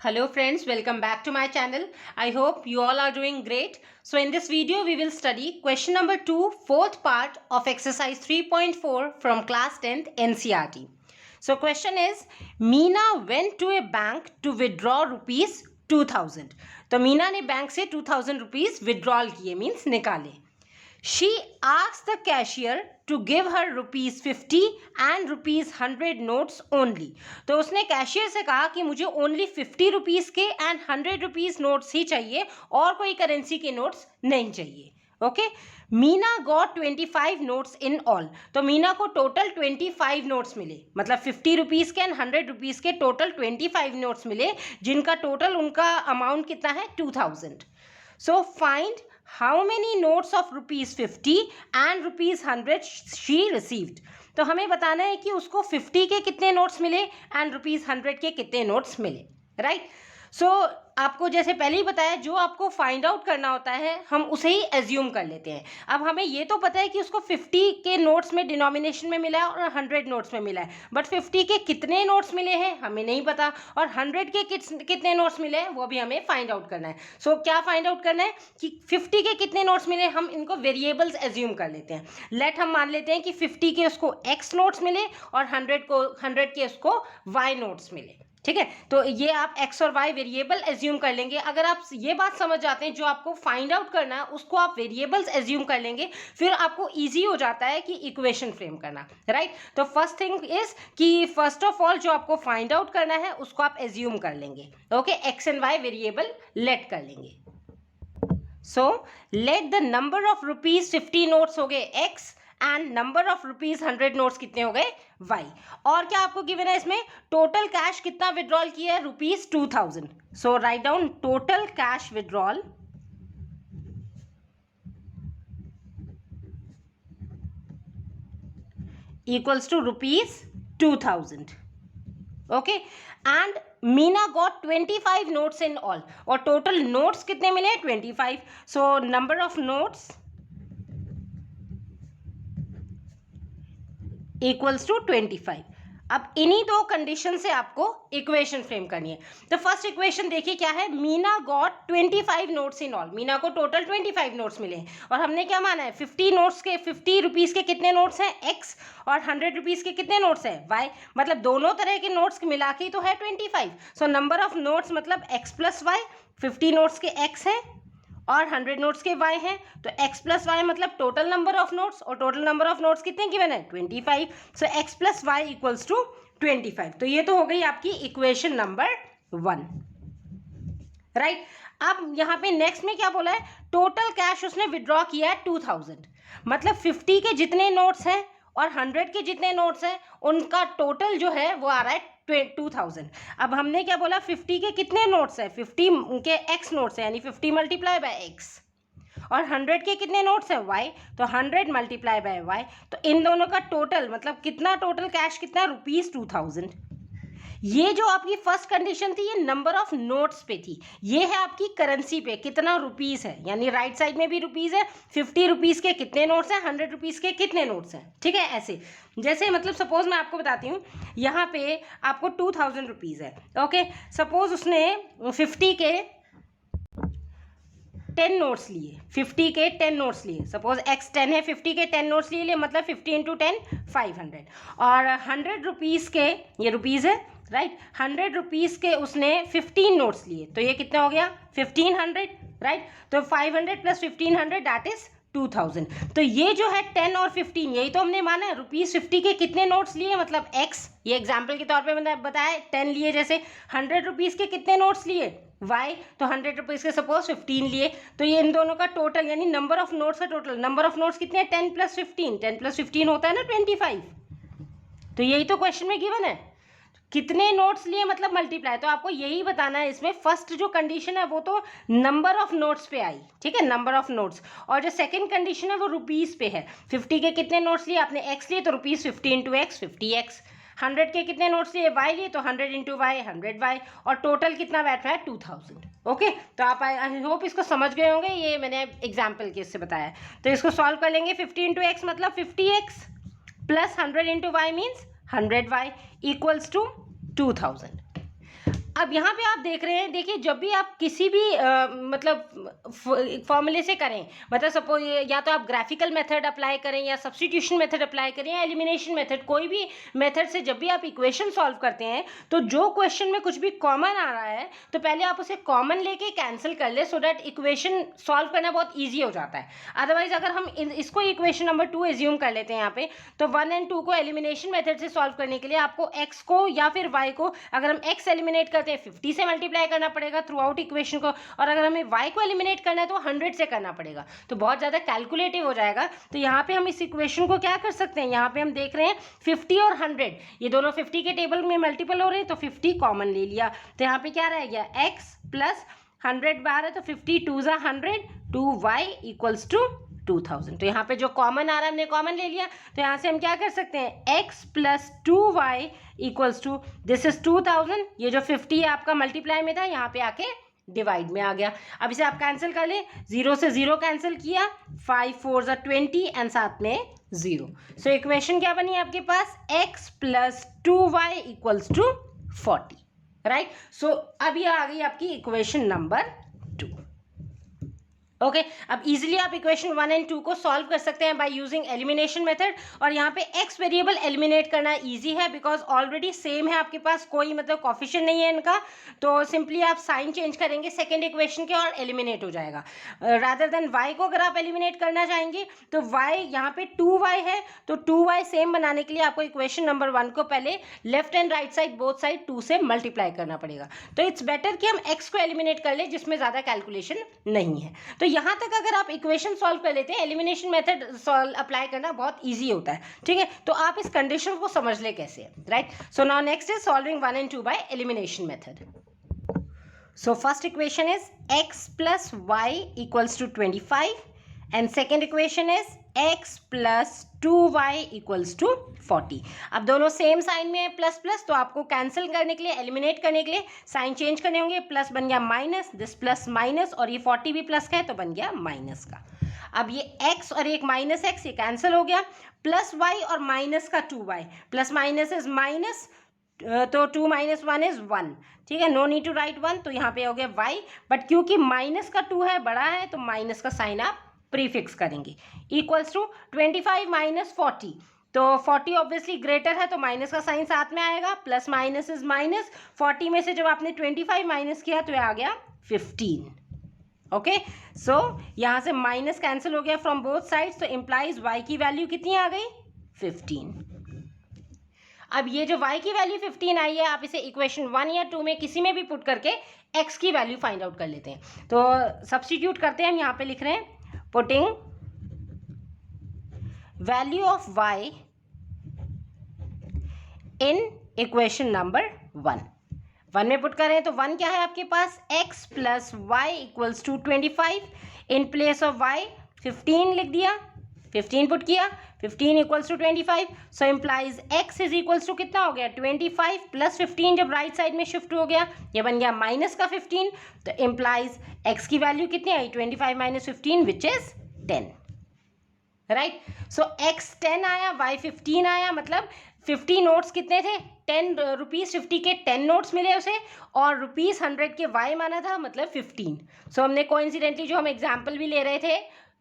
Hello friends, welcome back to my channel. I hope you all are doing great. So in this video we will study question number 2, fourth part of exercise 3.4 from class 10th NCERT. So question is, Meena went to a bank to withdraw rupees 2000. तो मीना ने bank से 2000 rupees withdrawal किए, means निकाले. She asked the cashier to give her rupees 50 and rupees 100 notes only. तो उसने cashier से कहा कि मुझे ओनली 50 रुपीज़ के एंड 100 रुपीज़ नोट्स ही चाहिए और कोई करेंसी के नोट्स नहीं चाहिए. Okay, Meena got 25 notes in all. तो मीना को टोटल 25 नोट्स मिले, मतलब 50 रुपीज़ के एंड 100 रुपीज़ के टोटल 25 नोट्स मिले, जिनका टोटल उनका अमाउंट कितना है 2000. So find how many notes of rupees 50 and rupees 100 she received. तो हमें बताना है कि उसको 50 के कितने नोट्स मिले एंड रुपीज़ 100 के कितने नोट्स मिले, राइट. सो आपको जैसे पहले ही बताया, जो आपको फाइंड आउट करना होता है हम उसे ही एज्यूम कर लेते हैं. अब हमें ये तो पता है कि उसको 50 के नोट्स में डिनोमिनेशन में मिला है और 100 नोट्स में मिला है, बट 50 के कितने नोट्स मिले हैं हमें नहीं पता, और 100 के कितने नोट्स मिले हैं वो भी हमें फाइंड आउट करना है. सो क्या फाइंड आउट करना है कि 50 के कितने नोट्स मिले, हम इनको वेरिएबल्स एज्यूम कर लेते हैं. लेट हम मान लेते हैं कि 50 के उसको x नोट्स मिले और 100 के उसको y नोट्स मिले. ठीक है, तो ये आप x और y वेरिएबल एज्यूम कर लेंगे. अगर आप ये बात समझ जाते हैं, जो आपको फाइंड आउट करना है उसको आप वेरिएबल्स एज्यूम कर लेंगे, फिर आपको इजी हो जाता है कि इक्वेशन फ्रेम करना, राइट. तो फर्स्ट थिंग इज कि फर्स्ट ऑफ ऑल जो आपको फाइंड आउट करना है उसको आप एज्यूम कर लेंगे. Okay, x and y variable let कर लेंगे. So let the number of rupees 50 notes हो गए x and number of rupees 100 notes कितने हो गए y. और क्या आपको गिवन है इसमें, टोटल कैश कितना विड्रॉल किया है, rupees 2000. So write down total cash withdrawal equals to rupees 2000. Okay, and Meena got 25 notes in all, और टोटल नोट्स कितने मिले 25. So number of notes equals to 25. अब इन्हीं दो कंडीशन से आपको इक्वेशन फ्रेम करनी है. तो फर्स्ट इक्वेशन देखिए क्या है, Meena got 25 notes in all. Meena को टोटल 25 नोट्स मिले हैं और हमने क्या माना है 50 रुपीज़ के कितने नोट्स हैं x और 100 रुपीज़ के कितने नोट्स हैं y, मतलब दोनों तरह के नोट्स मिला के तो है 25. सो नंबर ऑफ नोट्स मतलब x प्लस वाई. 50 नोट्स के x हैं और 100 नोट्स के y हैं, तो x प्लस वाई मतलब टोटल नंबर ऑफ नोट्स, और टोटल नंबर ऑफ नोट्स कितने गिवन है 25. सो x plus y equals to 25. तो ये तो हो गई आपकी इक्वेशन नंबर 1, राइट. अब यहाँ पे नेक्स्ट में क्या बोला है, टोटल कैश उसने विड्रॉ किया है 2000, मतलब 50 के जितने नोट्स हैं और 100 के जितने नोट्स हैं उनका टोटल जो है वो आ रहा है 2000. अब हमने क्या बोला, 50 के कितने नोट्स हैं, 50 के x नोट्स हैं, यानी 50 मल्टीप्लाई बाय x, और 100 के कितने नोट्स हैं y, तो 100 मल्टीप्लाई बाय y. तो इन दोनों का टोटल मतलब कितना, टोटल कैश कितना, रुपीज़ 2000. ये जो आपकी फर्स्ट कंडीशन थी ये नंबर ऑफ नोट्स पे थी, ये है आपकी करेंसी पे कितना रुपीस है, यानी राइट साइड में भी रुपीस है. 50 रुपीस के कितने नोट्स हैं, 100 रुपीस के कितने नोट्स हैं. ठीक है, ऐसे जैसे मतलब सपोज मैं आपको बताती हूँ, यहाँ पे आपको 2000 रुपीज़ है. ओके, सपोज उसने 50 के 10 नोट्स लिए, 50 के 10 नोट्स लिए. सपोज x 10 है, 50 के 10 नोट्स लिए, मतलब 50 इंटू 10 500. और 100 रुपीज़ के, ये रुपीज़ है राइट, 100 रुपीज़ के उसने 15 नोट्स लिए, तो ये कितना हो गया 1500, राइट. तो 500 प्लस 1500 दैट इज 2000. तो ये जो है 10 और 15 यही तो हमने माना है, रुपीज़ 50 के कितने नोट्स लिए, मतलब x, ये एग्जाम्पल के तौर पे मैंने बताया 10 लिए, जैसे 100 रुपीज़ के कितने नोट्स लिए y, तो 100 रुपीज़ के सपोज 15 लिए, तो ये इन दोनों का टोटल यानी नंबर ऑफ नोट्स का टोटल, नंबर ऑफ नोट्स कितने हैं 10 प्लस 15 होता है ना 25. तो यही तो क्वेश्चन में गिवन है, कितने नोट्स लिए मतलब मल्टीप्लाई. तो आपको यही बताना है इसमें, फर्स्ट जो कंडीशन है वो तो नंबर ऑफ नोट्स पे आई, ठीक है, नंबर ऑफ नोट्स, और जो सेकंड कंडीशन है वो रुपीज़ पे है. 50 के कितने नोट्स लिए आपने x लिए, तो रुपीज़ 50 इंटू एक्स 50x. 100 के कितने नोट्स लिए y लिए, तो 100 इंटू वाई 100y, और टोटल कितना बैठ रहा है 2000. ओके, तो आप आई होप इसको समझ गए होंगे, ये मैंने एग्जाम्पल के इससे बताया. तो इसको सॉल्व कर लेंगे. 50 इंटू एक्स मतलब 50x plus 100 into y means 100y equals to 2000. अब यहाँ पे आप देख रहे हैं, देखिए जब भी आप किसी भी मतलब फॉर्मूले से करें, मतलब सपोज या तो आप ग्राफिकल मेथड अप्लाई करें या सब्स्टिट्यूशन मेथड अप्लाई करें या एलिमिनेशन मेथड, कोई भी मेथड से जब भी आप इक्वेशन सॉल्व करते हैं तो जो क्वेश्चन में कुछ भी कॉमन आ रहा है तो पहले आप उसे कॉमन लेके कैंसिल कर ले, सो दैट इक्वेशन सॉल्व करना बहुत ईजी हो जाता है। अदरवाइज अगर हम इसको इक्वेशन नंबर 2 एज्यूम कर लेते हैं यहाँ पे, तो 1 और 2 को एलिमिनेशन मेथड से सॉल्व करने के लिए आपको x को या फिर y को, अगर हम x एलिमिनेट करते हैं 50 से मल्टीप्लाई करना पड़ेगा थ्रू आउट इक्वेशन को, और अगर हमें y को एलिमिनेट करना है तो 100 से करना पड़ेगा, तो बहुत ज़्यादा कैलकुलेटिव हो जाएगा। तो यहाँ पे हम इस इक्वेशन को क्या कर सकते हैं, यहाँ पे हम देख रहे हैं 50 और 100 ये दोनों 50 के टेबल में मल्टीपल हो रहे हैं, तो 50 कॉमन ले लिया, तो यहाँ पे क्या रह गया x प्लस 100 बार है तो 50 2 ज़ा 100 2y इक्वल्स टू 2000। तो यहाँ पे जो कॉमन आ रहा है हमने कॉमन ले लिया, तो यहाँ से हम क्या कर सकते हैं x plus 2y equals to this is 2000, ये जो 50 आपका मल्टीप्लाई में था यहाँ पे आके डिवाइड में आ गया। अब इसे आप कैंसिल कर ले, 0 से 0 कैंसिल किया, 5 4 ज़ा 20 एंड साथ में 0। सो इक्वेशन क्या बनी आपके पास, x plus 2y equals to 40, right. So अब ये आ गई आपकी इक्वेशन नंबर 2। ओके अब इजीली आप इक्वेशन 1 एंड 2 को सॉल्व कर सकते हैं बाय यूजिंग एलिमिनेशन मेथड, और यहाँ पे x वेरिएबल एलिमिनेट करना इजी है बिकॉज ऑलरेडी सेम है आपके पास, कोई मतलब कॉफिशिएंट नहीं है इनका, तो सिंपली आप साइन चेंज करेंगे सेकेंड इक्वेशन के और एलिमिनेट हो जाएगा। रादर देन y को अगर आप एलिमिनेट करना चाहेंगे तो y यहाँ पे 2y है, तो 2y सेम बनाने के लिए आपको इक्वेशन नंबर 1 को पहले left and right side both side 2 से मल्टीप्लाई करना पड़ेगा। तो इट्स बेटर कि हम x को एलिमिनेट कर ले जिसमें ज़्यादा कैलकुलेशन नहीं है। तो यहाँ तक अगर आप इक्वेशन सॉल्व कर लेते हैं, एलिमिनेशन मेथड सॉल्व अप्लाई करना बहुत इजी होता है, ठीक है। तो आप इस कंडीशन को समझ ले कैसे, right. So now next is solving 1 and 2 by elimination method. So first equation is x plus y equals to 25 and second equation is x plus 2y equals to 40। अब दोनों सेम साइन में है plus plus, तो आपको cancel करने के लिए, eliminate करने के लिए साइन चेंज करने होंगे, प्लस बन गया माइनस, दिस प्लस माइनस, और ये 40 भी प्लस का है तो बन गया माइनस का। अब ये x और एक माइनस x ये कैंसिल हो गया, प्लस y और माइनस का 2y, plus minus is minus, तो 2 माइनस 1 इज 1, ठीक है, नो नीड टू राइट 1, तो यहाँ पे हो गया y, बट क्योंकि माइनस का 2 है बड़ा है तो माइनस का साइन आप प्रीफिक्स करेंगे, इक्वल्स टू 25 माइनस 40, तो 40 ऑब्वियसली ग्रेटर है तो माइनस का साइन साथ में आएगा, प्लस माइनस इज माइनस, 40 में से जब आपने 25 माइनस किया तो ये आ गया 15। ओके सो यहाँ से माइनस कैंसिल हो गया फ्रॉम बोथ साइड्स, तो इम्प्लाइज y की वैल्यू कितनी आ गई 15। अब ये जो y की वैल्यू 15 आई है, आप इसे इक्वेशन 1 या 2 में किसी में भी पुट करके x की वैल्यू फाइंड आउट कर लेते हैं। तो सब्स्टिट्यूट करते हैं, हम यहाँ पे लिख रहे हैं putting value of y in equation number 1 में पुट करें तो 1 क्या है आपके पास, x plus y equals to 25, in place of y 15 लिख दिया, 15 पुट किया, 15 equals to 25, so implies x is equals to कितना हो गया 25 प्लस 15, जब राइट साइड में शिफ्ट हो गया ये बन गया माइनस का 15, तो इम्प्लाइज x की वैल्यू कितनी आई 25 minus 15 which is 10, right. So x 10 आया, y 15 आया, मतलब 50 नोट्स कितने थे, 10 रुपीज़ 50 के 10 नोट्स मिले उसे, और रुपीज़ 100 के y माना था मतलब 15। सो हमने कोइंसिडेंटली जो हम एग्जाम्पल भी ले रहे थे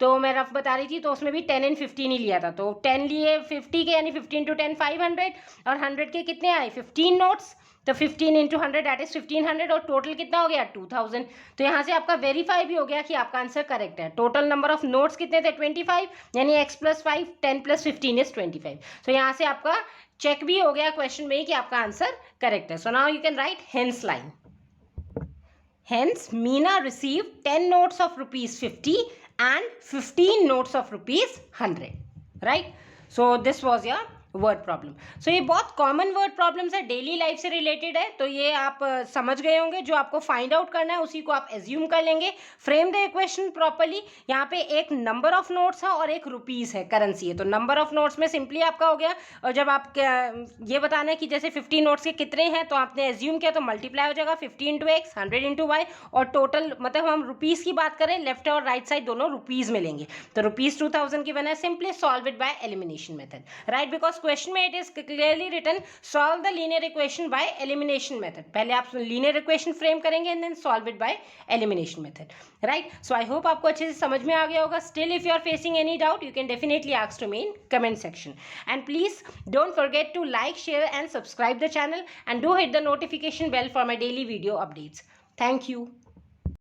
तो मैं रफ बता रही थी तो उसमें भी 10 and 15 ही लिया था, तो 10 लिए 50 के, यानी 15 to 10 500, और 100 के कितने आए 15 नोट्स, तो 15 into 100 दैट इज 1500, और टोटल कितना हो गया 2000। तो यहाँ से आपका वेरीफाई भी हो गया कि आपका आंसर करेक्ट है। टोटल नंबर ऑफ नोट्स कितने थे 25, यानी x प्लस 5 10 प्लस 15 इज 25। तो यहाँ से आपका चेक भी हो गया क्वेश्चन में कि आपका आंसर करेक्ट है। So now you can write hence line, hence Meena receive 10 notes of rupees 50 and 15 notes of rupees 100, right? So this was your word problem. So ये बहुत कॉमन वर्ड प्रॉब्लम्स है, डेली लाइफ से related है, तो ये आप समझ गए होंगे। जो आपको फाइंड आउट करना है उसी को आप एज्यूम कर लेंगे। Frame the equation properly. यहाँ पे एक नंबर ऑफ नोट्स है और एक रुपीज़ है, करेंसी है, तो नंबर ऑफ नोट्स में सिंपली आपका हो गया, और जब आप ये बताना है कि जैसे 50 नोट्स के कितने हैं तो आपने एज्यूम किया तो मल्टीप्लाई हो जाएगा 50 इंटू एक्स 100 इंटू वाई, और टोटल मतलब हम रुपीज़ की बात करें लेफ्ट और राइट साइड दोनों रुपीज़ मिलेंगे, तो रुपीज़ 2000 की बना है। Simply solve it by elimination method, right, because question में it is clearly written solve the linear equation by elimination method. पहले आप लीनियर इक्वेशन फ्रेम करेंगे and then solve it by elimination method, right. So I hope आपको अच्छे से समझ में आ गया होगा. Still if you are facing any doubt you can definitely ask to me in comment section. And please don't forget to like, share and subscribe the channel and do hit the notification bell for my daily video updates. Thank you.